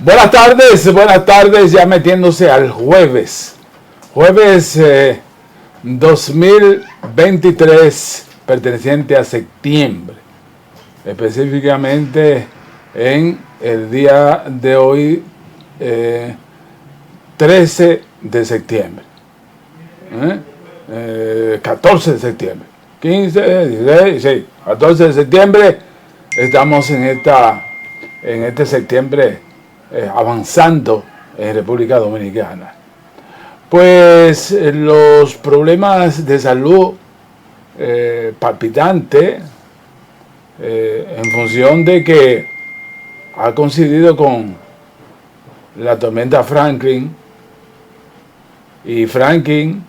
Buenas tardes, ya metiéndose al jueves. Jueves 2023, perteneciente a septiembre. Específicamente en el día de hoy, 13 de septiembre. 14 de septiembre. 15, 16, 16, 14 de septiembre. Estamos en este septiembre avanzando en República Dominicana. Pues los problemas de salud palpitantes, en función de que ha coincidido con la tormenta Franklin, y Franklin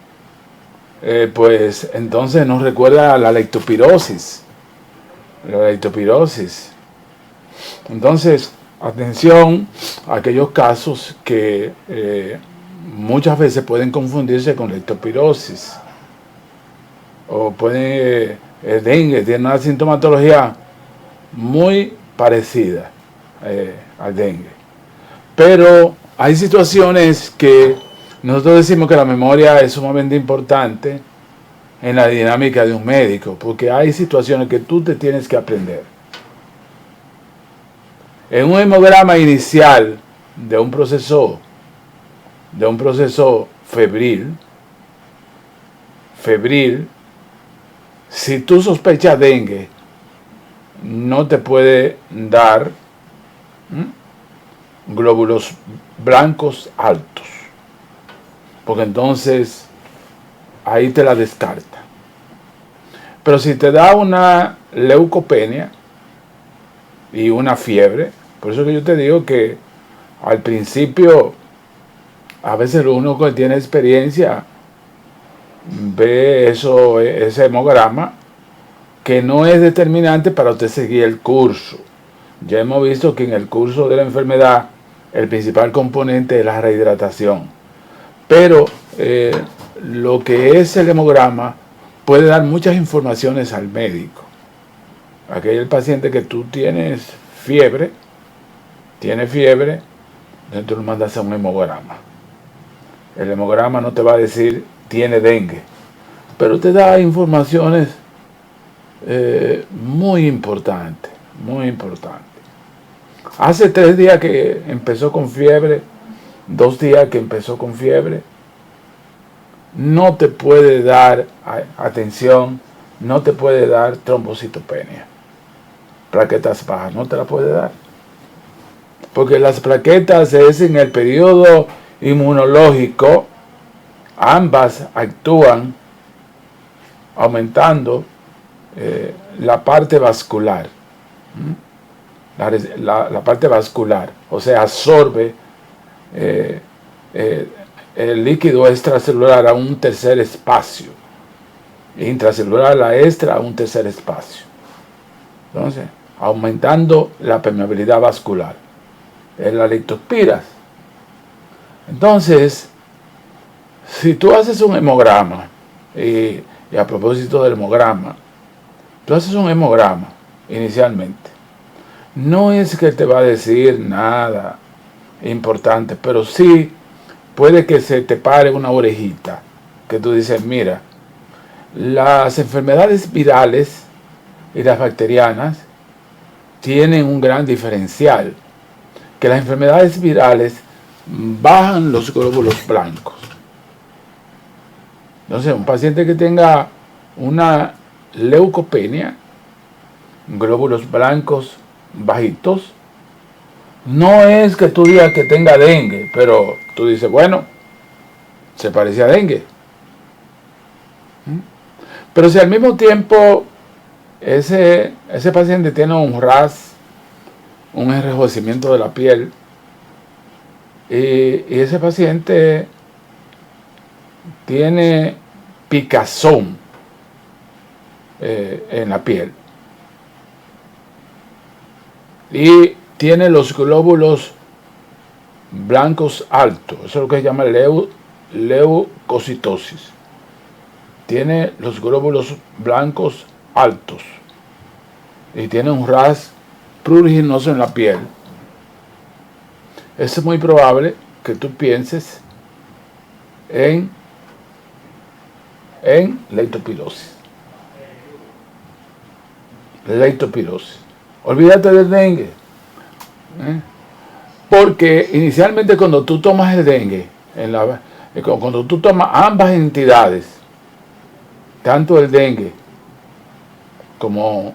pues entonces nos recuerda a la leptospirosis. Entonces, atención a aquellos casos que muchas veces pueden confundirse con leptospirosis, o pueden dengue, tiene una sintomatología muy parecida al dengue, pero hay situaciones que nosotros decimos que la memoria es sumamente importante en la dinámica de un médico, porque hay situaciones que tú te tienes que aprender. En un hemograma inicial de un proceso febril, si tú sospechas dengue, no te puede dar glóbulos blancos altos, porque entonces ahí te la descarta. Pero si te da una leucopenia y una fiebre, por eso que yo te digo que al principio, a veces uno que tiene experiencia ve ese hemograma, que no es determinante para usted seguir el curso. Ya hemos visto que en el curso de la enfermedad el principal componente es la rehidratación, pero lo que es el hemograma puede dar muchas informaciones al médico. Aquel paciente que tú tienes fiebre, entonces tú lo mandas a un hemograma. El hemograma no te va a decir tiene dengue, pero te da informaciones muy importantes. Hace 3 días que empezó con fiebre, 2 días que empezó con fiebre, no te puede dar, atención, no te puede dar trombocitopenia. Plaquetas bajas, no te la puede dar. Porque las plaquetas es en el periodo inmunológico, ambas actúan aumentando la parte vascular. La parte vascular, o sea, absorbe el líquido extracelular a un tercer espacio, intracelular la extra a un tercer espacio. Entonces, aumentando la permeabilidad vascular, la leptospiras. Entonces, si tú haces un hemograma, y a propósito del hemograma, tú haces un hemograma inicialmente, no es que te va a decir nada importante, pero sí puede que se te pare una orejita, que tú dices, mira, las enfermedades virales y las bacterianas tienen un gran diferencial, que las enfermedades virales bajan los glóbulos blancos. Entonces, un paciente que tenga una leucopenia, glóbulos blancos bajitos, no es que tú digas que tenga dengue, pero tú dices, bueno, se parece a dengue. Pero si al mismo tiempo ese paciente tiene un RAS, un enrojecimiento de la piel, y ese paciente tiene picazón en la piel, y tiene los glóbulos blancos altos, eso es lo que se llama leucocitosis. Tiene los glóbulos blancos altos y tiene un RAS pruriginoso en la piel. es muy probable que tú pienses en leptospirosis. Leptospirosis. Olvídate del dengue. Porque inicialmente cuando tú tomas el dengue, cuando tú tomas ambas entidades, tanto el dengue como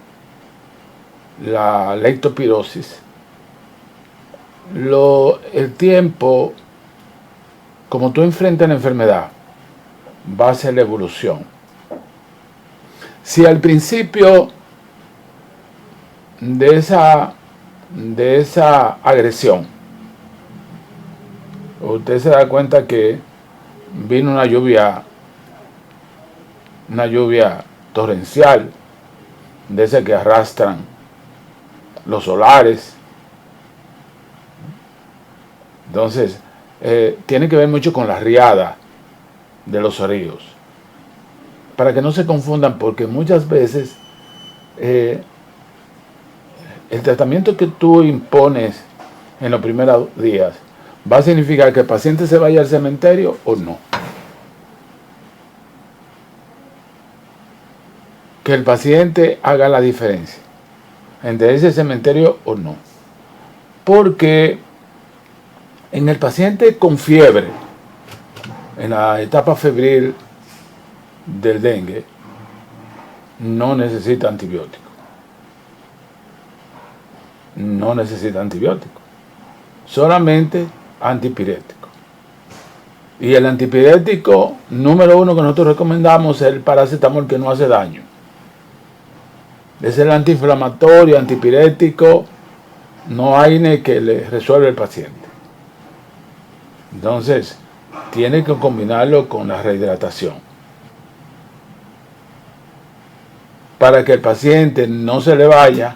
la leptospirosis, el tiempo, como tú enfrentas la enfermedad, va a ser la evolución. Si al principio de esa agresión, usted se da cuenta que vino una lluvia torrencial, de esas que arrastran los solares. Entonces, tiene que ver mucho con la riada de los ríos. Para que no se confundan, porque muchas veces el tratamiento que tú impones en los primeros días va a significar que el paciente se vaya al cementerio o no. Que el paciente haga la diferencia entre ese cementerio o no. Porque en el paciente con fiebre, en la etapa febril del dengue, no necesita antibiótico. No necesita antibiótico. Solamente antipirético. Y el antipirético número 1 que nosotros recomendamos es el paracetamol, que no hace daño. Es el antiinflamatorio, antipirético, no hay ni que le resuelve el paciente. Entonces, tiene que combinarlo con la rehidratación. Para que el paciente no se le vaya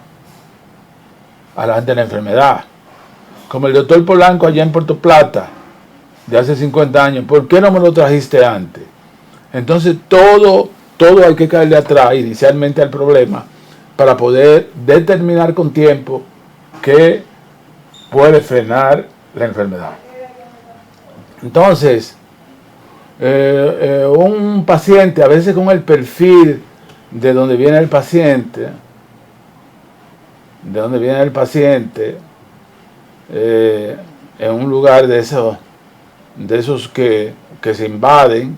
adelante la enfermedad. Como el doctor Polanco allá en Puerto Plata, de hace 50 años, ¿por qué no me lo trajiste antes? Entonces todo hay que caerle atrás inicialmente al problema para poder determinar con tiempo que puede frenar la enfermedad. Entonces, un paciente, a veces con el perfil de donde viene el paciente, en un lugar de esos que se invaden,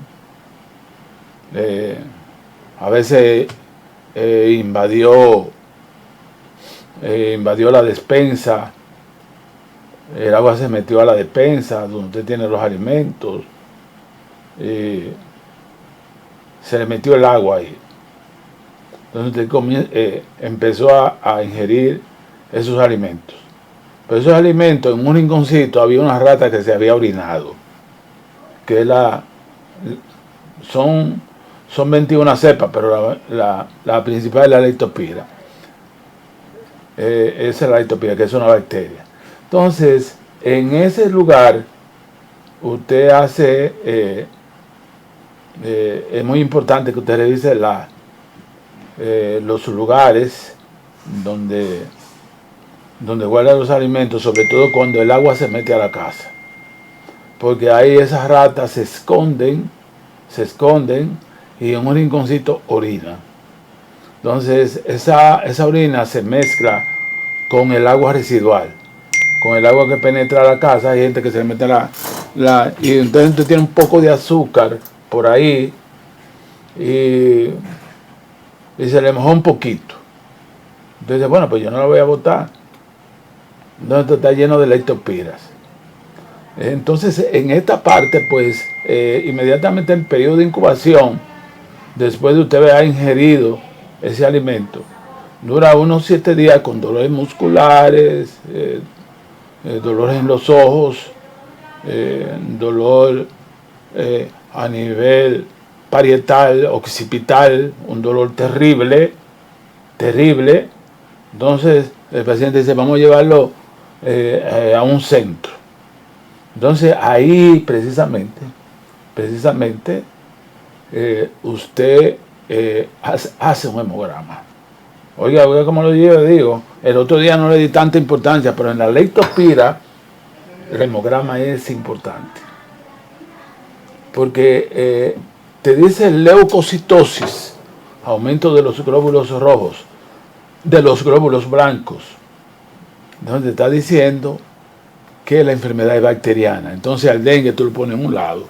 a veces invadió la despensa, el agua se metió a la despensa donde usted tiene los alimentos, se le metió el agua ahí. Entonces usted empezó a ingerir esos alimentos. Pero esos alimentos, en un rinconcito había una rata que se había orinado, que son 21 cepas, pero la principal es la leptospira. Esa es la leptospira, que es una bacteria. Entonces, en ese lugar, usted hace, es muy importante que usted revise los lugares donde guarda los alimentos, sobre todo cuando el agua se mete a la casa, porque ahí esas ratas se esconden y en un rinconcito orinan. Entonces esa orina se mezcla con el agua residual, con el agua que penetra a la casa. Hay gente que se le mete y entonces usted tiene un poco de azúcar por ahí y se le mojó un poquito. Entonces, bueno, pues yo no la voy a botar. Entonces está lleno de leptospiras. Entonces, en esta parte, pues, inmediatamente el periodo de incubación, después de usted haber ingerido ese alimento, dura unos 7 días con dolores musculares, dolores en los ojos, dolor a nivel parietal, occipital, un dolor terrible. Entonces el paciente dice, vamos a llevarlo a un centro. Entonces ahí precisamente usted hace un hemograma. Oiga, como lo digo, el otro día no le di tanta importancia, pero en la leptospira el hemograma es importante. Porque te dice leucocitosis, aumento de los glóbulos rojos, de los glóbulos blancos. Entonces te está diciendo que la enfermedad es bacteriana. Entonces al dengue tú lo pones en un lado.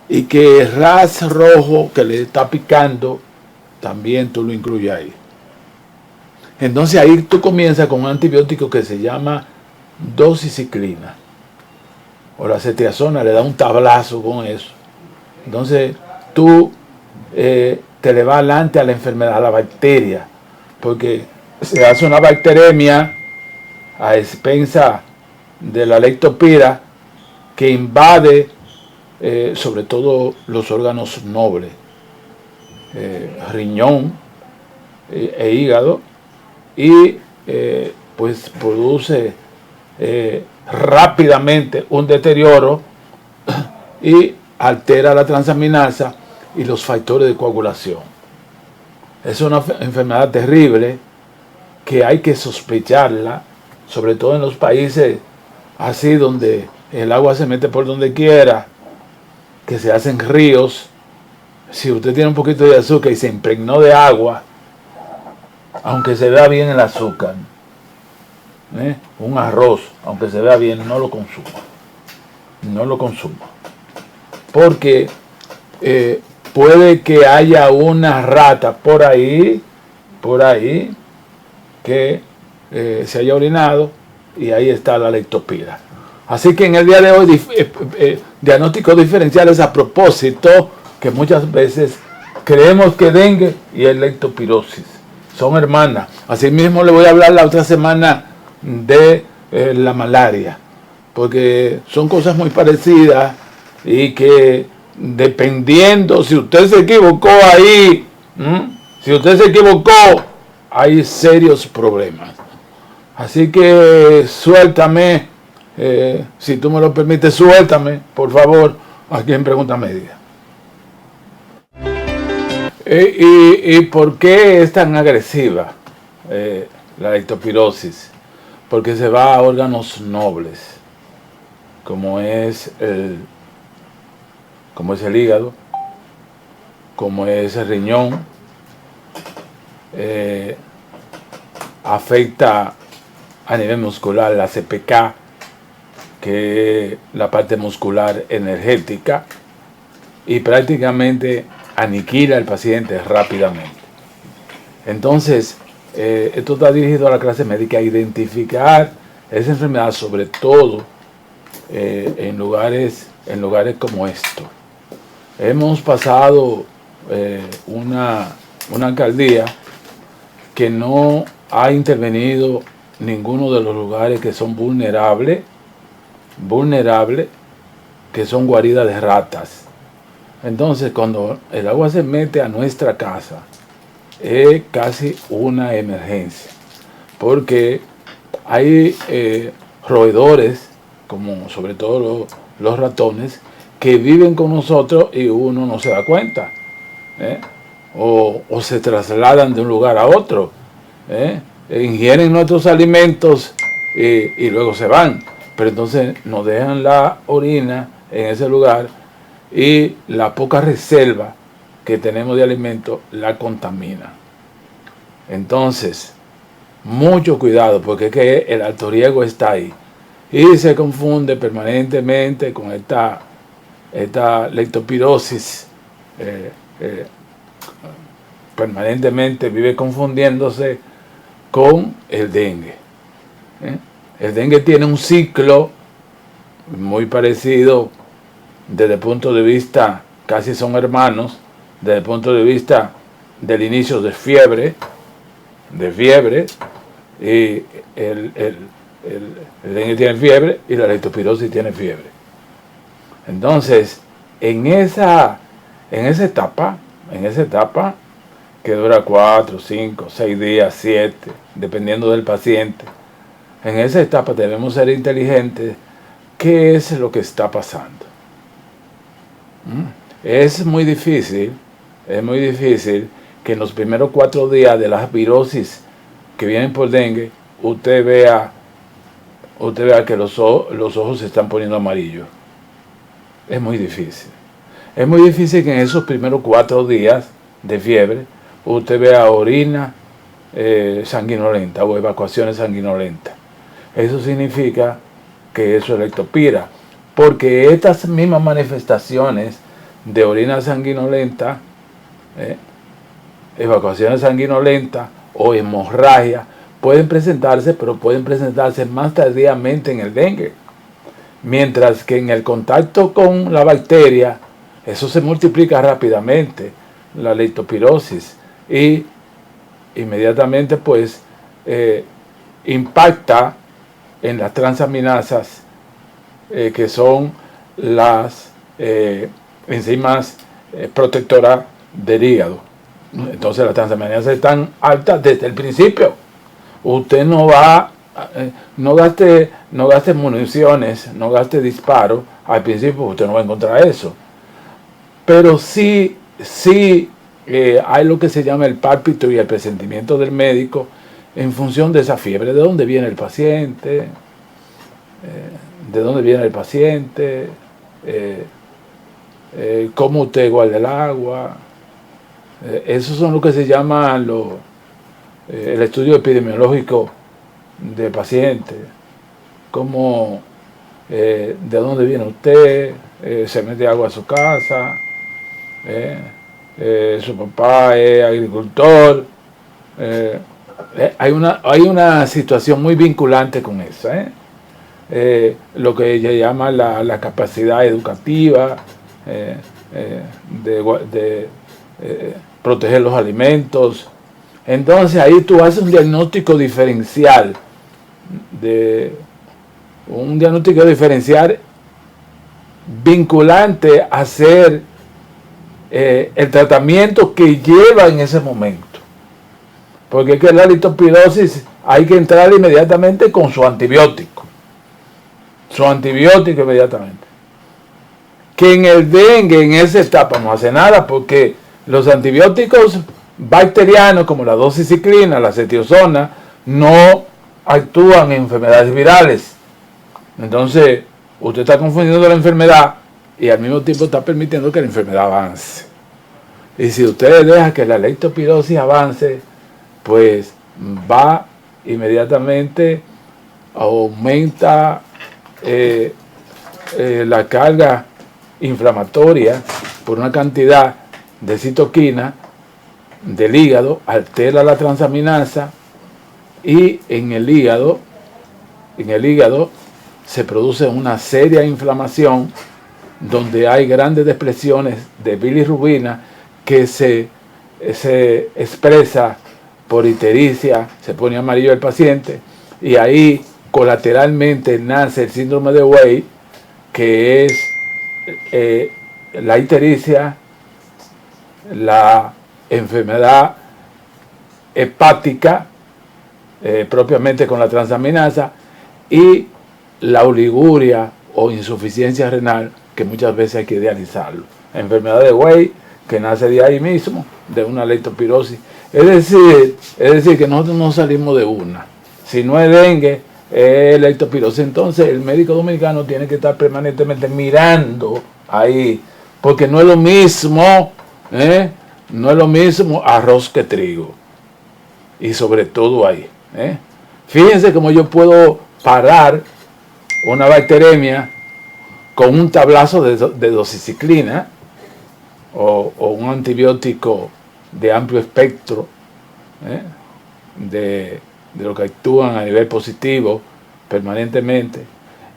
Y que el ras rojo que le está picando, también tú lo incluyes ahí. Entonces ahí tú comienzas con un antibiótico que se llama doxiciclina. O la cetiazona le da un tablazo con eso. Entonces tú te le vas adelante a la enfermedad, a la bacteria. Porque se hace una bacteremia a expensa de la leptospira que invade sobre todo los órganos nobles, riñón e hígado, y pues produce rápidamente un deterioro y altera la transaminasa y los factores de coagulación. Es una enfermedad terrible que hay que sospecharla, sobre todo en los países así donde el agua se mete por donde quiera, que se hacen ríos. Si usted tiene un poquito de azúcar y se impregnó de agua, aunque se vea bien el azúcar, un arroz, aunque se vea bien, no lo consuma. No lo consuma. Porque puede que haya una rata por ahí que se haya orinado y ahí está la leptospira. Así que en el día de hoy, diagnósticos diferenciales a propósito, que muchas veces creemos que dengue y es leptospirosis. Son hermanas. Asimismo le voy a hablar la otra semana de la malaria, porque son cosas muy parecidas y que dependiendo si usted se equivocó ahí, si usted se equivocó, hay serios problemas. Así que suéltame, si tú me lo permites, suéltame, por favor, aquí en Pregunta Médica. ¿Y por qué es tan agresiva la leptospirosis? Porque se va a órganos nobles, como es el hígado, como es el riñón, afecta a nivel muscular la CPK, que es la parte muscular energética, y prácticamente aniquila al paciente rápidamente. Entonces, esto está dirigido a la clase médica a identificar esa enfermedad, sobre todo en lugares como esto. Hemos pasado una alcaldía que no ha intervenido ninguno de los lugares que son vulnerables, que son guaridas de ratas. Entonces, cuando el agua se mete a nuestra casa, es casi una emergencia, porque hay roedores, como sobre todo los ratones, que viven con nosotros y uno no se da cuenta, o se trasladan de un lugar a otro, ingieren nuestros alimentos y luego se van, pero entonces nos dejan la orina en ese lugar y la poca reserva que tenemos de alimentos la contamina. Entonces, mucho cuidado, porque es que el alto riesgo está ahí y se confunde permanentemente con esta leptospirosis. Permanentemente vive confundiéndose con el dengue. El dengue tiene un ciclo muy parecido desde el punto de vista, casi son hermanos, desde el punto de vista del inicio de fiebre, y el dengue tiene fiebre y la leptospirosis tiene fiebre. Entonces, en esa etapa, que dura 4, 5, 6 días, 7, dependiendo del paciente, en esa etapa debemos ser inteligentes. ¿Qué es lo que está pasando? Es muy difícil que en los primeros 4 días de las virosis que vienen por dengue, usted vea usted vea que los ojos se están poniendo amarillos. Es muy difícil. Es muy difícil que en esos primeros 4 días de fiebre usted vea orina sanguinolenta o evacuaciones sanguinolentas. Eso significa que eso es lectopira, porque estas mismas manifestaciones de orina sanguinolenta, evacuaciones sanguinolentas o hemorragia pueden presentarse, pero pueden presentarse más tardíamente en el dengue. Mientras que en el contacto con la bacteria, eso se multiplica rápidamente, la leptospirosis, y inmediatamente pues impacta en las transaminasas, que son las enzimas protectoras del hígado. Entonces las transaminasas están altas desde el principio. Usted no va, no gaste municiones, no gaste disparos al principio, usted no va a encontrar eso. Pero sí hay lo que se llama el pálpito y el presentimiento del médico en función de esa fiebre, de dónde viene el paciente, cómo usted guarda el agua. Esos son lo que se llama el estudio epidemiológico del paciente, cómo, de dónde viene usted, se mete agua a su casa, su papá es agricultor. Hay una situación muy vinculante con eso, lo que ella llama la capacidad educativa, de proteger los alimentos. Entonces ahí tú haces un diagnóstico diferencial, vinculante a hacer el tratamiento que lleva en ese momento. Porque es que la leptospirosis hay que entrar inmediatamente con su antibiótico. Inmediatamente. Que en el dengue, en esa etapa, no hace nada, porque los antibióticos bacterianos, como la doxiciclina, la cetiozona, no actúan en enfermedades virales. Entonces, usted está confundiendo la enfermedad y al mismo tiempo está permitiendo que la enfermedad avance. Y si usted deja que la leptospirosis avance, pues va inmediatamente, aumenta la carga inflamatoria por una cantidad de citoquina del hígado, altera la transaminasa, y en el hígado se produce una seria inflamación donde hay grandes depresiones de bilirrubina que se expresa por ictericia, se pone amarillo el paciente, y ahí colateralmente nace el síndrome de Weill, que es la ictericia, la enfermedad hepática, propiamente con la transaminasa, y la oliguria o insuficiencia renal, que muchas veces hay que dializarlo. Enfermedad de Weill, que nace de ahí mismo, de una leptospirosis. Es decir, que nosotros no salimos de una. Si no es dengue, es leptospirosis. Entonces el médico dominicano tiene que estar permanentemente mirando ahí, porque no es lo mismo, arroz que trigo. Y sobre todo ahí. Fíjense cómo yo puedo parar una bacteremia con un tablazo de doxiciclina o un antibiótico de amplio espectro, de lo que actúan a nivel positivo permanentemente,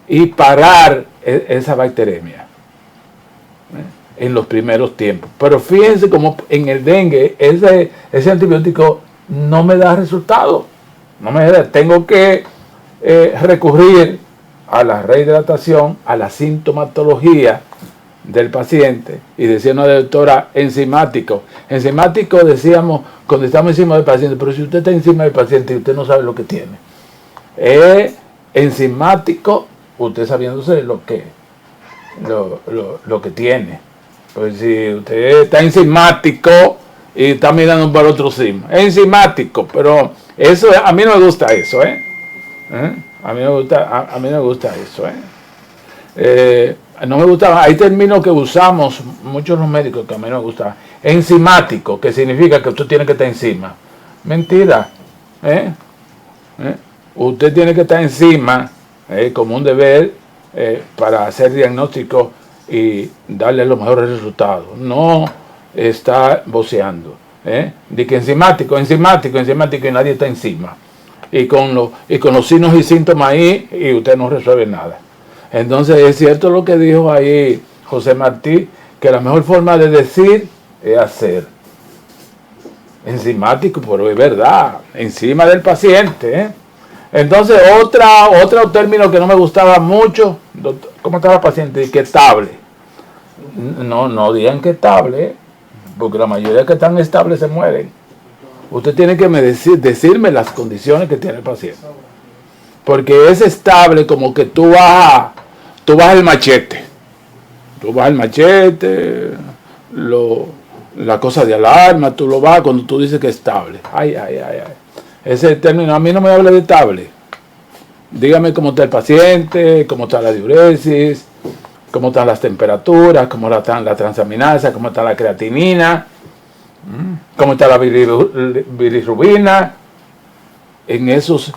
y parar esa bacteremia en los primeros tiempos. Pero fíjense como en el dengue ese antibiótico no me da resultado. Tengo que recurrir a la rehidratación, a la sintomatología del paciente, y decía una doctora, enzimático decíamos cuando estamos encima del paciente, pero si usted está encima del paciente y usted no sabe lo que tiene, enzimático, usted sabiéndose lo que tiene. Pues si usted está enzimático y está mirando para otro enzima, enzimático, pero eso, a mí no me gusta eso, A mí me gusta eso. No me gustaba, hay términos que usamos muchos los médicos que a mí no me gustaban. Enzimático, que significa que usted tiene que estar encima. Mentira. Usted tiene que estar encima como un deber para hacer diagnóstico y darle los mejores resultados. No está voceando. De que enzimático y nadie está encima. Y con los signos y síntomas ahí, y usted no resuelve nada. Entonces es cierto lo que dijo ahí José Martí, que la mejor forma de decir es hacer. Enzimático, pero es verdad, encima del paciente. Entonces otro término que no me gustaba mucho, doctor, ¿cómo está la paciente? Que estable. No digan que estable, porque la mayoría que están estables se mueren. Usted tiene que decirme las condiciones que tiene el paciente. Porque es estable como que tú vas el machete. Tú vas el machete, la cosa de alarma, tú lo vas cuando tú dices que es estable. Ay. Ese término, a mí no me habla de estable. Dígame cómo está el paciente, cómo está la diuresis, cómo están las temperaturas, cómo está la transaminasa, cómo está la creatinina, cómo está la bilirrubina. En esos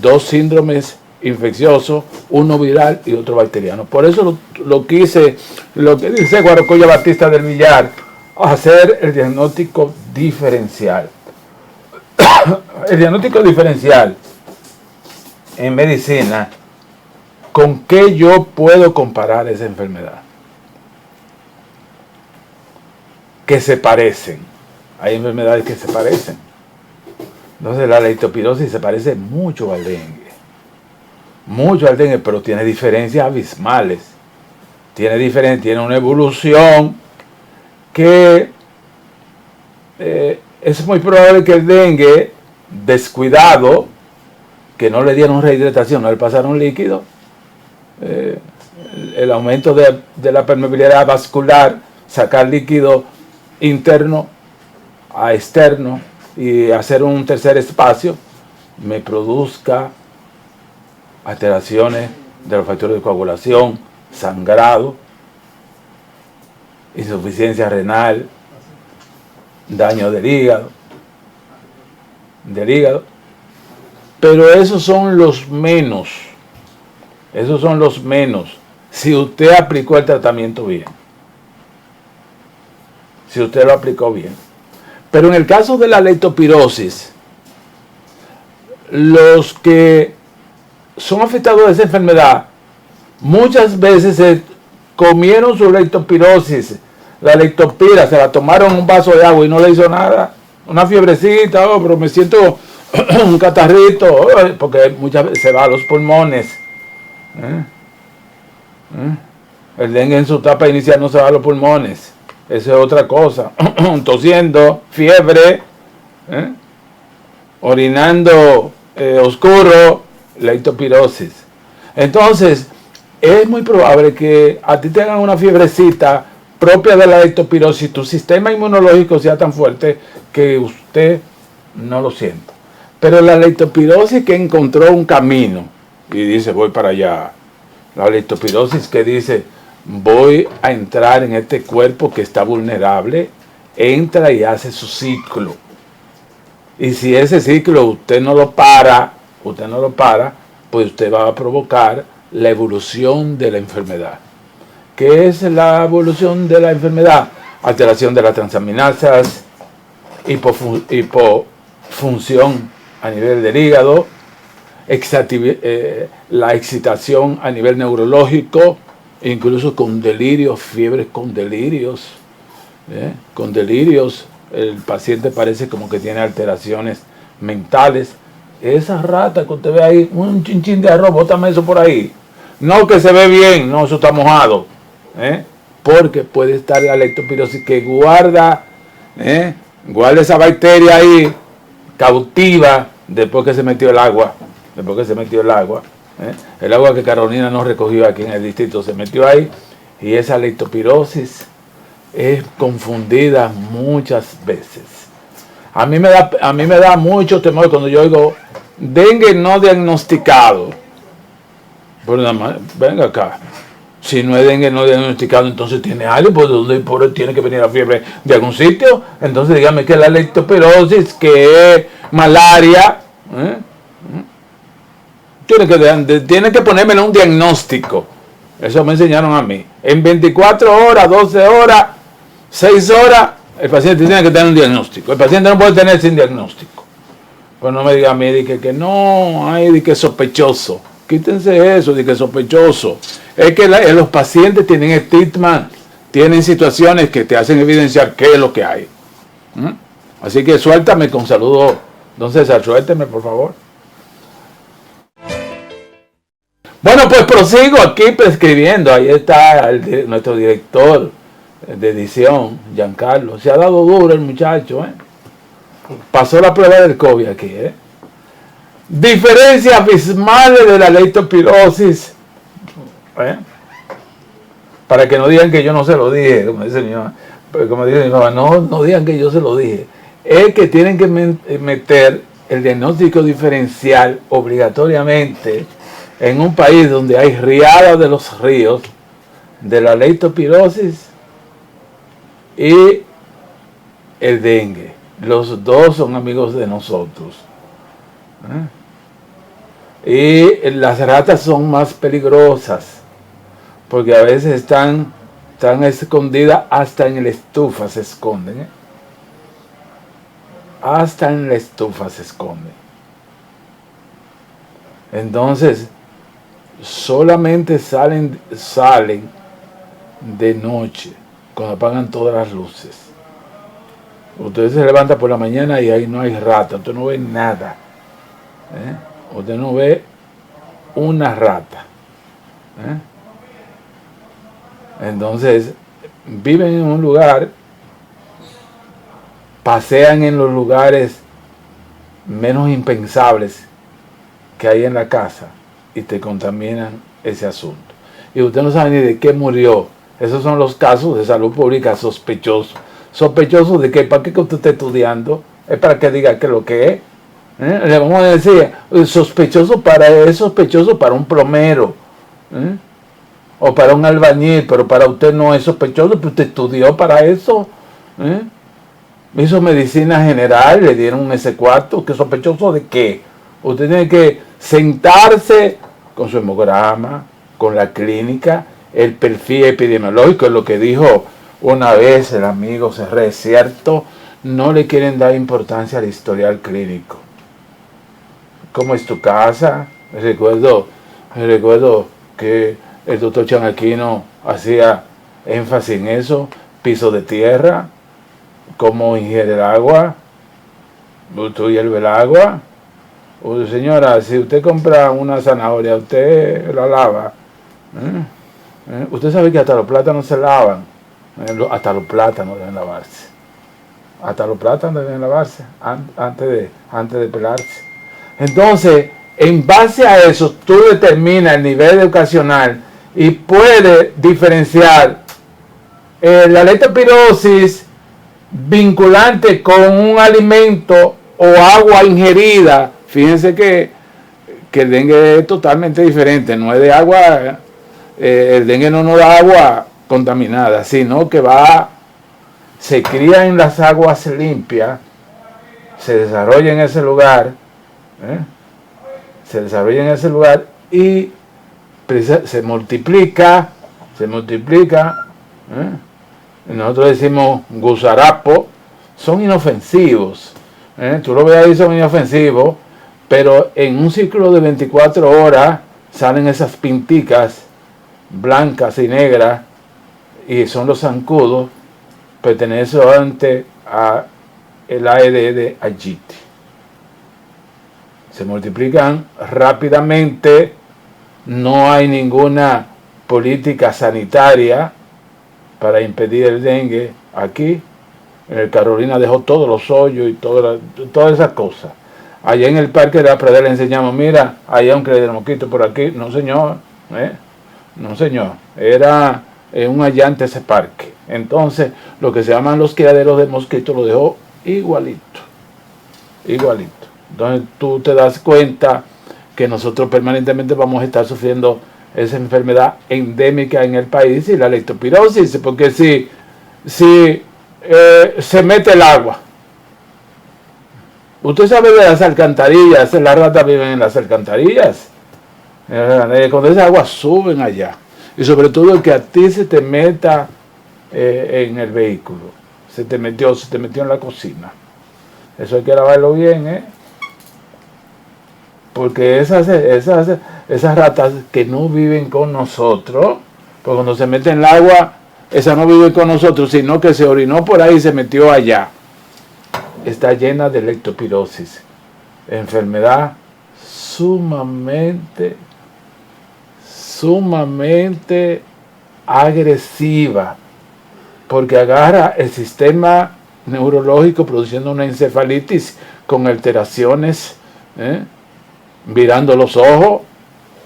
dos síndromes infecciosos, uno viral y otro bacteriano. Por eso lo que dice Guarocuya Batista del Villar, hacer el diagnóstico diferencial. El diagnóstico diferencial en medicina, ¿con qué yo puedo comparar esa enfermedad? Que se parecen. Hay enfermedades que se parecen. Entonces la leptospirosis se parece mucho al dengue. Pero tiene diferencias abismales. Tiene una evolución que es muy probable que el dengue, descuidado, que no le dieron rehidratación, no le pasaron líquido, el aumento de la permeabilidad vascular, sacar líquido interno a externo y hacer un tercer espacio, me produzca alteraciones de los factores de coagulación, sangrado, insuficiencia renal, daño del hígado. Pero esos son los menos. Si usted aplicó el tratamiento bien. Si usted lo aplicó bien. Pero en el caso de la leptospirosis, los que son afectados de esa enfermedad, muchas veces se comieron su leptospirosis, la leptospira, se la tomaron un vaso de agua y no le hizo nada. Una fiebrecita, pero me siento un catarrito, porque muchas veces se va a los pulmones. El dengue en su etapa inicial no se va a los pulmones. Eso es otra cosa. Tosiendo, fiebre, orinando oscuro, leptospirosis. Entonces, es muy probable que a ti te hagan una fiebrecita propia de la leptospirosis, tu sistema inmunológico sea tan fuerte que usted no lo sienta. Pero la leptospirosis que encontró un camino y dice voy para allá, la leptospirosis que dice voy a entrar en este cuerpo que está vulnerable, entra y hace su ciclo. Y si ese ciclo usted no lo para, pues usted va a provocar la evolución de la enfermedad. ¿Qué es la evolución de la enfermedad? Alteración de las transaminasas, hipofunción a nivel del hígado, la excitación a nivel neurológico, incluso con delirios, fiebres con delirios. Con delirios, el paciente parece como que tiene alteraciones mentales. Esa rata que usted ve ahí, un chinchín de arroz, bótame eso por ahí. No que se ve bien, no, eso está mojado. Porque puede estar la leptospirosis que guarda esa bacteria ahí cautiva después que se metió el agua. El agua que Carolina no recogió aquí en el distrito se metió ahí, y esa leptospirosis es confundida muchas veces. A mí me da mucho temor cuando yo oigo dengue no diagnosticado. Pero nada más, venga acá. Si no es dengue no diagnosticado, entonces tiene algo, pues donde tiene que venir la fiebre de algún sitio. Entonces dígame que es la leptospirosis, que es malaria. Tiene que ponerme un diagnóstico. Eso me enseñaron a mí. En 24 horas, 12 horas, 6 horas, el paciente tiene que tener un diagnóstico. El paciente no puede tener sin diagnóstico. Pues no me diga a mí que no, ay, que sospechoso. Quítense eso, de que sospechoso. Es que los pacientes tienen estigma, tienen situaciones que te hacen evidenciar qué es lo que hay. Así que suéltame con saludo, don César, suélteme por favor. Bueno, pues prosigo aquí prescribiendo. Ahí está nuestro director de edición, Giancarlo. Se ha dado duro el muchacho, Pasó la prueba del COVID aquí, Diferencias abismales de la leptospirosis. Para que no digan que yo no se lo dije, como dice mi mamá, no digan que yo se lo dije. Es que tienen que meter el diagnóstico diferencial obligatoriamente en un país donde hay riadas de los ríos de la leptospirosis y el dengue. Los dos son amigos de nosotros. Y las ratas son más peligrosas porque a veces están escondidas, hasta en la estufa se esconden. Hasta en la estufa se esconden. Entonces, solamente salen de noche, cuando apagan todas las luces. Usted se levanta por la mañana y ahí no hay rata, usted no ve nada. Usted no ve una rata. Entonces, viven en un lugar, pasean en los lugares menos impensables que hay en la casa y te contaminan ese asunto. Y usted no sabe ni de qué murió. Esos son los casos de salud pública sospechosos. ¿Sospechosos de qué? ¿Para qué usted está estudiando? Es para que diga que lo que es. Le vamos a decir, sospechoso para un plomero, o para un albañil, pero para usted no es sospechoso, pero usted estudió para eso. Hizo medicina general, le dieron un S4, ¿qué sospechoso de qué? Usted tiene que sentarse con su hemograma, con la clínica, el perfil epidemiológico, es lo que dijo una vez el amigo Serré, es cierto, no le quieren dar importancia al historial clínico. ¿Cómo es tu casa? Recuerdo que el doctor Chanaquino hacía énfasis en eso, piso de tierra, cómo ingiere el agua, tú hierve el agua. Señora, si usted compra una zanahoria, usted la lava. Usted sabe que hasta los plátanos se lavan. Hasta los plátanos deben lavarse. Hasta los plátanos deben lavarse antes de pelarse. Entonces, en base a eso, tú determinas el nivel educacional y puedes diferenciar la leptospirosis vinculante con un alimento o agua ingerida. Fíjense que el dengue es totalmente diferente, no es de agua, el dengue no nos da agua contaminada, sino que se cría en las aguas limpias, se desarrolla en ese lugar, y se multiplica, nosotros decimos gusarapo, son inofensivos, tú lo ves ahí, son inofensivos, pero en un ciclo de 24 horas salen esas pinticas blancas y negras, y son los zancudos pertenecientes a el Aedes aegypti. Se multiplican rápidamente, no hay ninguna política sanitaria para impedir el dengue. Aquí en el Carolina dejó todos los hoyos y todas esas cosas. Allá en el parque de la Pradera le enseñamos, mira, allá un criadero de mosquito por aquí. No señor, no señor, era un allante ese parque. Entonces, lo que se llaman los criaderos de mosquitos lo dejó igualito. Entonces tú te das cuenta que nosotros permanentemente vamos a estar sufriendo esa enfermedad endémica en el país y la leptospirosis, porque si se mete el agua, usted sabe de las alcantarillas, las ratas viven en las alcantarillas, cuando esa agua suben allá, y sobre todo el que a ti se te meta en el vehículo, se te metió en la cocina, eso hay que lavarlo bien, porque esas ratas que no viven con nosotros, pues cuando se mete en el agua, esa no vive con nosotros, sino que se orinó por ahí y se metió allá. Está llena de leptospirosis, enfermedad sumamente agresiva, porque agarra el sistema neurológico produciendo una encefalitis con alteraciones, virando los ojos,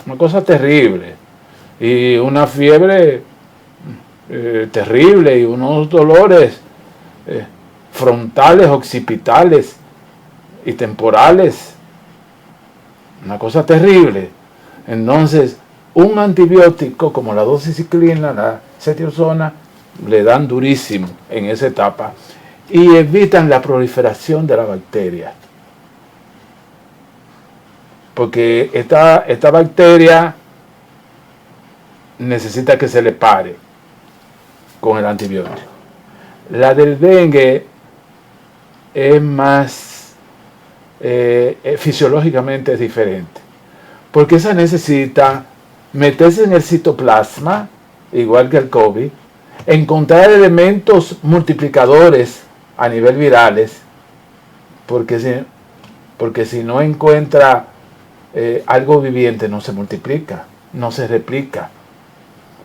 una cosa terrible, y una fiebre terrible, y unos dolores frontales, occipitales y temporales, una cosa terrible. Entonces, un antibiótico como la doxiciclina, la cetirizona, le dan durísimo en esa etapa y evitan la proliferación de la bacteria. Porque esta bacteria necesita que se le pare con el antibiótico. La del dengue es más fisiológicamente diferente, porque esa necesita meterse en el citoplasma, igual que el COVID, encontrar elementos multiplicadores a nivel virales, porque si no encuentra algo viviente, no se multiplica, no se replica.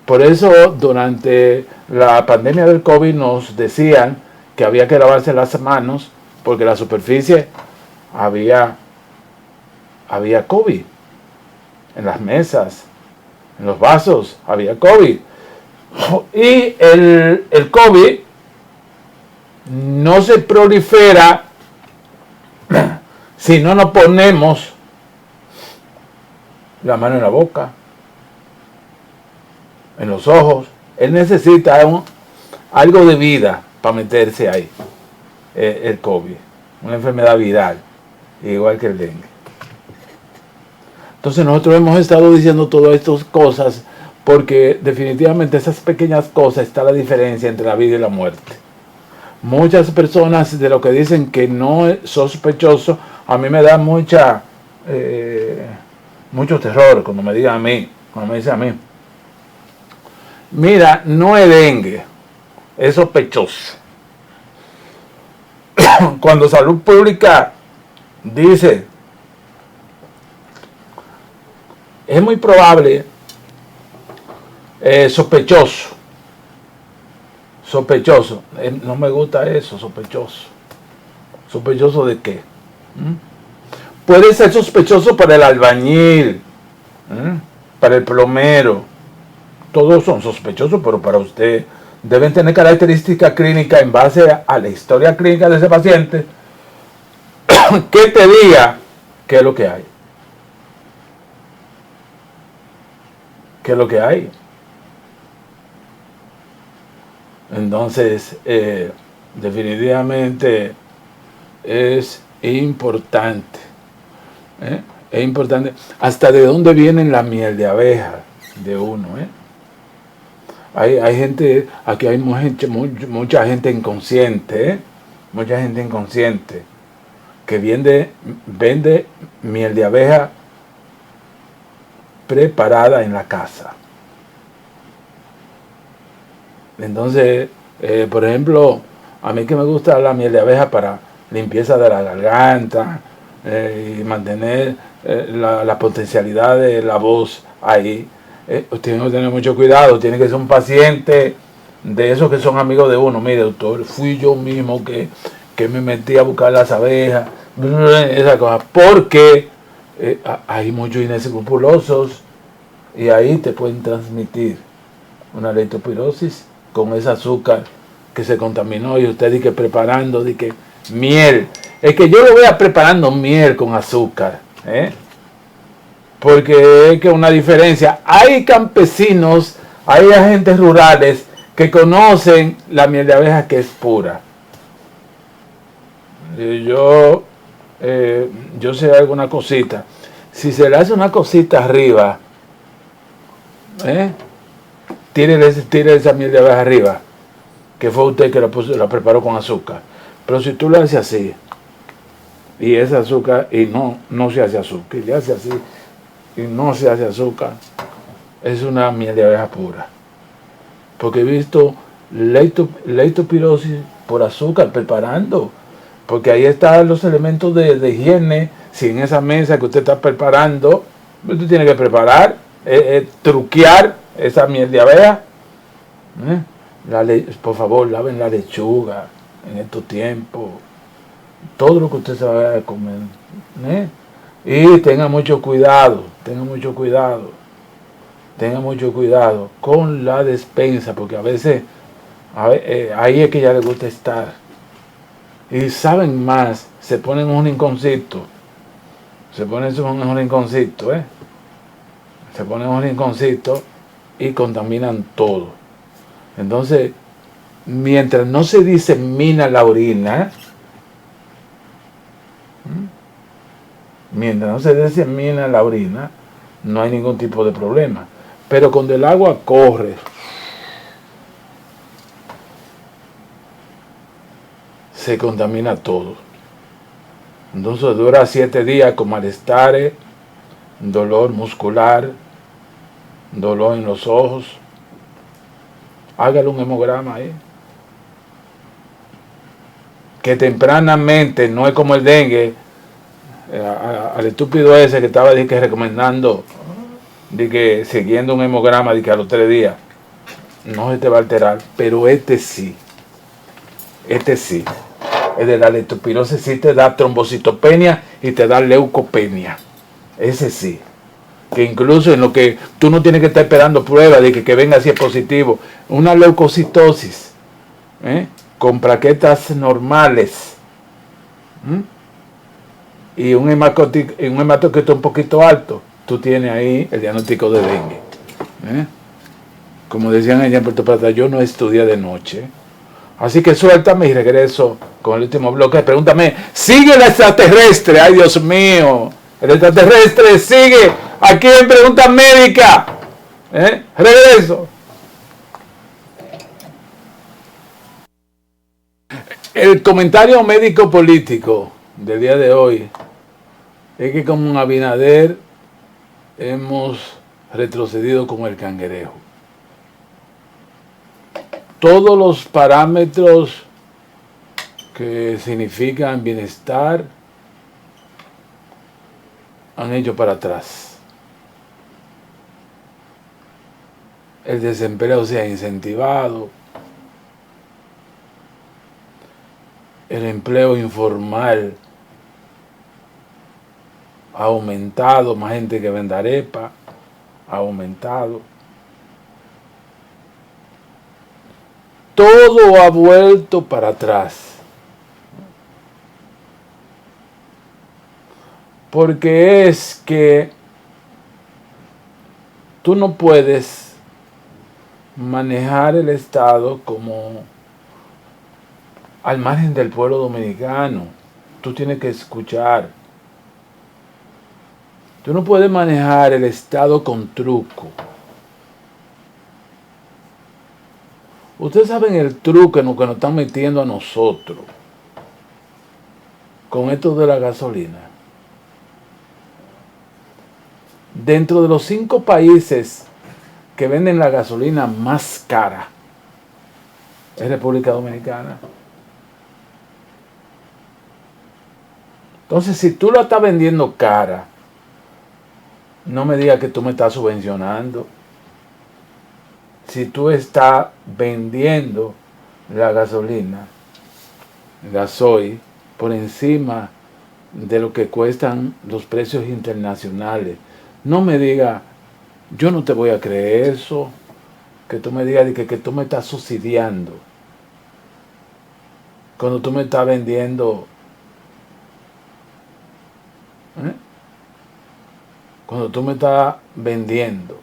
Por eso durante la pandemia del COVID nos decían que había que lavarse las manos, porque en la superficie había COVID, en las mesas, en los vasos había COVID. Y el COVID no se prolifera si no nos ponemos la mano en la boca, en los ojos. Él necesita algo de vida para meterse ahí, el COVID, una enfermedad viral, igual que el dengue. Entonces nosotros hemos estado diciendo todas estas cosas porque definitivamente esas pequeñas cosas está la diferencia entre la vida y la muerte. Muchas personas de lo que dicen que no es sospechoso, a mí me da mucho terror cuando me digan a mí, cuando me dicen a mí, mira, no es dengue, es sospechoso. Cuando Salud Pública dice, es muy probable, sospechoso, no me gusta eso, sospechoso. ¿Sospechoso de qué? Puede ser sospechoso para el albañil, para el plomero, todos son sospechosos, pero para usted deben tener características clínicas en base a la historia clínica de ese paciente que te diga qué es lo que hay. ¿Qué es lo que hay? Entonces, definitivamente es importante. Es importante hasta de dónde viene la miel de abeja de uno. Hay gente, aquí hay mucha gente inconsciente, mucha gente inconsciente que vende miel de abeja preparada en la casa. Entonces, por ejemplo, a mí que me gusta la miel de abeja para limpieza de la garganta y mantener la potencialidad de la voz ahí, tiene que tener mucho cuidado, tiene que ser un paciente de esos que son amigos de uno. Mire, doctor, fui yo mismo que me metí a buscar las abejas, esa cosa, porque hay muchos inescrupulosos y ahí te pueden transmitir una leptospirosis con ese azúcar que se contaminó y usted dice que preparando, Miel. Es que yo lo voy a preparando miel con azúcar. Porque es que una diferencia. Hay campesinos, hay agentes rurales que conocen la miel de abeja que es pura. Yo sé alguna cosita. Si se le hace una cosita arriba, tire esa miel de abeja arriba, que fue usted que la preparó con azúcar. Pero si tú le haces así, y ese azúcar, y no se hace azúcar, y le hace así, y no se hace azúcar, es una miel de abeja pura. Porque he visto leptospirosis por azúcar preparando, porque ahí están los elementos de higiene. Si en esa mesa que usted está preparando, usted tiene que preparar, truquear esa miel de abeja. Por favor, laven la lechuga en estos tiempos, todo lo que usted se vaya a comer. Y tenga mucho cuidado con la despensa, porque a veces ahí es que ya le gusta estar. Y saben más, se ponen un rinconcito, se ponen un rinconcito y contaminan todo. Entonces, mientras no se disemina la orina, no hay ningún tipo de problema. Pero cuando el agua corre, se contamina todo. Entonces dura 7 días con malestares, dolor muscular, dolor en los ojos. Hágale un hemograma ahí. Que tempranamente, no es como el dengue, al estúpido ese que estaba recomendando, siguiendo un hemograma a los 3 días, no se te va a alterar, pero este sí. El de la leptospirosis sí te da trombocitopenia y te da leucopenia. Ese sí. Que incluso en lo que tú no tienes que estar esperando pruebas de que venga si es positivo. Una leucocitosis, con plaquetas normales, y un hematocrito un poquito alto, tú tienes ahí el diagnóstico de dengue. Como decían allá en Puerto Plata, yo no estudié de noche. Así que suéltame y regreso con el último bloque. Pregúntame, ¿sigue el extraterrestre? ¡Ay, Dios mío! El extraterrestre sigue aquí en Pregunta Médica. Regreso. El comentario médico político del día de hoy es que como un Abinader hemos retrocedido como el cangrejo. Todos los parámetros que significan bienestar han hecho para atrás. El desempleo se ha incentivado. El empleo informal ha aumentado, más gente que vende arepa ha aumentado. Todo ha vuelto para atrás. Porque es que tú no puedes manejar el Estado como al margen del pueblo dominicano. Tú tienes que escuchar. Tú no puedes manejar el Estado con truco. Ustedes saben el truco en lo que nos están metiendo a nosotros con esto de la gasolina. Dentro de los 5 países que venden la gasolina más cara es República Dominicana. Entonces, si tú la estás vendiendo cara, no me digas que tú me estás subvencionando. Si tú estás vendiendo la gasolina, gasoil, por encima de lo que cuestan los precios internacionales, no me digas, yo no te voy a creer eso, que tú me digas que tú me estás subsidiando. cuando tú me estás vendiendo, ¿eh? Cuando tú me estás vendiendo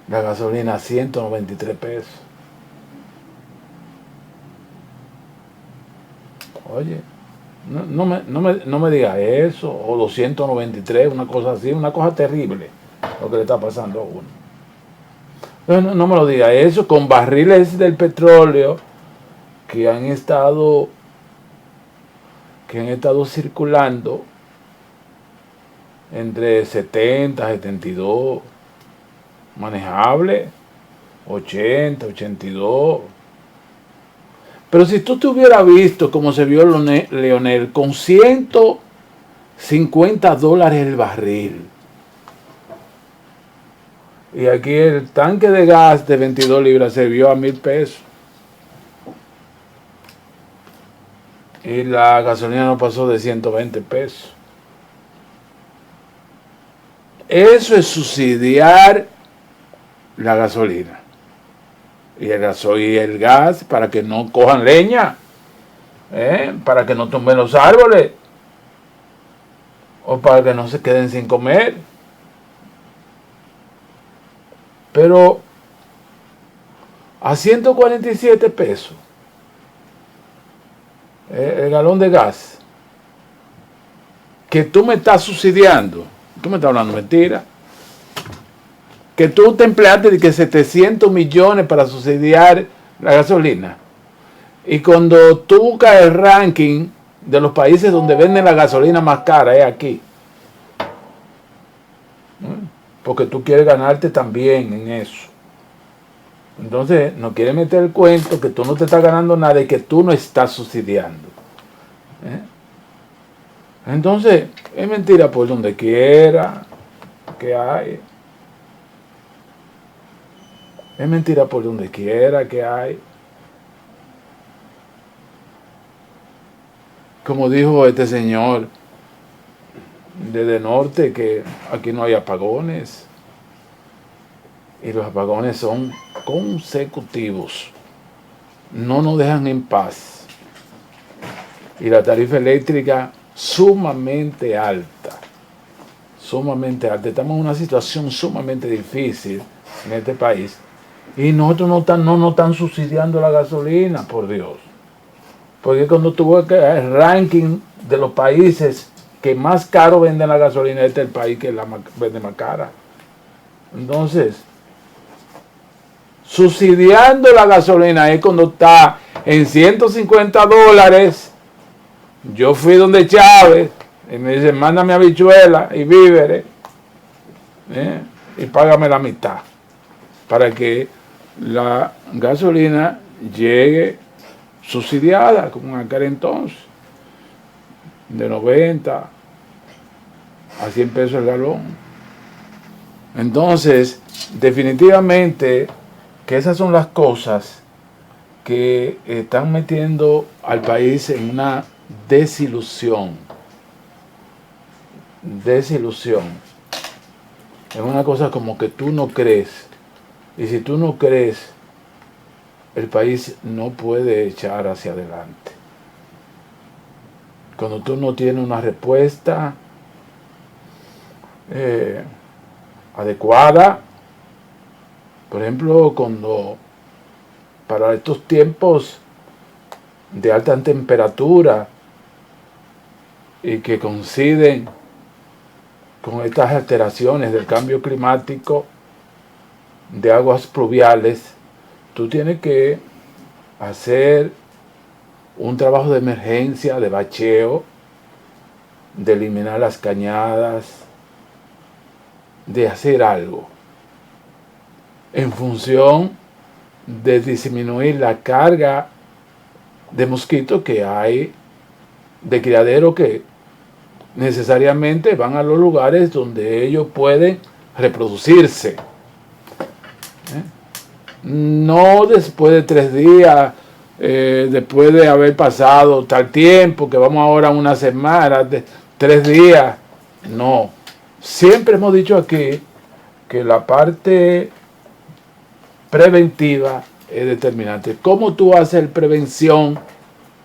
la gasolina a 193 pesos. Oye, no me digas eso, o 293, una cosa así, una cosa terrible, lo que le está pasando a uno. No me lo diga eso, con barriles del petróleo que han estado circulando entre 70, 72, manejable, 80, 82. Pero si tú te hubieras visto como se vio Leonel con $150 el barril, y aquí el tanque de gas de 22 libras se vio a 1,000 pesos, y la gasolina no pasó de 120 pesos. Eso es subsidiar la gasolina y el gas para que no cojan leña, para que no tumben los árboles o para que no se queden sin comer. Pero a 147 pesos el galón de gas que tú me estás subsidiando, tú me estás hablando mentira, que tú te empleaste de que 700 millones para subsidiar la gasolina, y cuando tú buscas el ranking de los países donde venden la gasolina más cara, es aquí, porque tú quieres ganarte también en eso. Entonces no quieres meter el cuento que tú no te estás ganando nada y que tú no estás subsidiando. Entonces es mentira por donde quiera que hay. Es mentira por donde quiera que hay. Como dijo este señor desde norte, que aquí no hay apagones. Y los apagones son consecutivos. No nos dejan en paz. Y la tarifa eléctrica sumamente alta. Sumamente alta. Estamos en una situación sumamente difícil en este país. Y nosotros no nos están subsidiando la gasolina, por Dios. Porque cuando tú ves el ranking de los países que más caro venden la gasolina, este es el país que la vende más cara. Entonces, subsidiando la gasolina es cuando está en $150. Yo fui donde Chávez y me dice, mándame habichuela y víveres, y págame la mitad para que la gasolina llegue subsidiada, como en aquel entonces, de 90 a 100 pesos el galón. Entonces, definitivamente que esas son las cosas que están metiendo al país en una desilusión. Desilusión. Es una cosa como que tú no crees. Y si tú no crees, el país no puede echar hacia adelante. Cuando tú no tienes una respuesta adecuada, por ejemplo, cuando para estos tiempos de alta temperatura y que coinciden con estas alteraciones del cambio climático, de aguas pluviales, tú tienes que hacer un trabajo de emergencia, de bacheo, de eliminar las cañadas, de hacer algo en función de disminuir la carga de mosquitos que hay, de criadero, que necesariamente van a los lugares donde ellos pueden reproducirse. No después de 3 días, después de haber pasado tal tiempo, que vamos ahora a una semana, 3 días. No. Siempre hemos dicho aquí que la parte preventiva es determinante. ¿Cómo tú haces prevención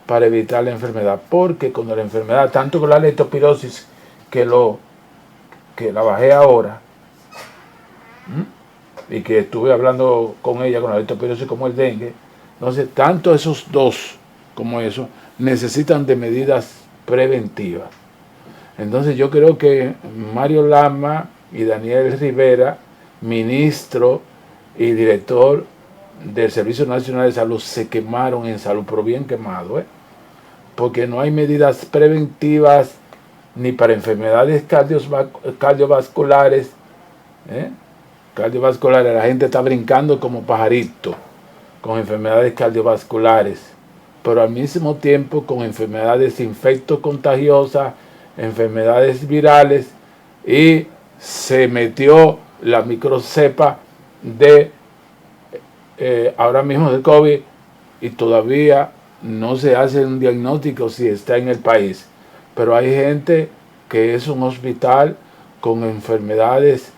para evitar la enfermedad? Porque cuando la enfermedad, tanto con la leptospirosis, que la bajé ahora, y que estuve hablando con ella, con la leptospirosis como el dengue, entonces tanto esos dos como eso necesitan de medidas preventivas. Entonces yo creo que Mario Lama y Daniel Rivera, ministro y director del Servicio Nacional de Salud, se quemaron en salud, pero bien quemado, porque no hay medidas preventivas ni para enfermedades cardiovasculares. Cardiovasculares, la gente está brincando como pajarito con enfermedades cardiovasculares, pero al mismo tiempo con enfermedades infectocontagiosas, enfermedades virales, y se metió la microcepa de ahora mismo del COVID, y todavía no se hace un diagnóstico si está en el país, pero hay gente que es un hospital con enfermedades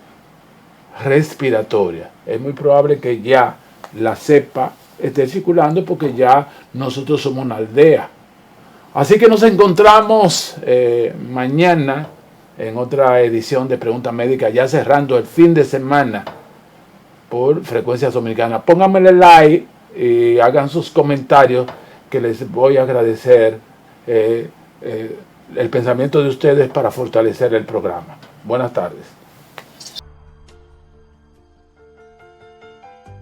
respiratorias. Es muy probable que ya la cepa esté circulando porque ya nosotros somos una aldea. Así que nos encontramos mañana en otra edición de Pregunta Médica, ya cerrando el fin de semana por Frecuencias Dominicanas. Pónganmele like y hagan sus comentarios, que les voy a agradecer el pensamiento de ustedes para fortalecer el programa. Buenas tardes.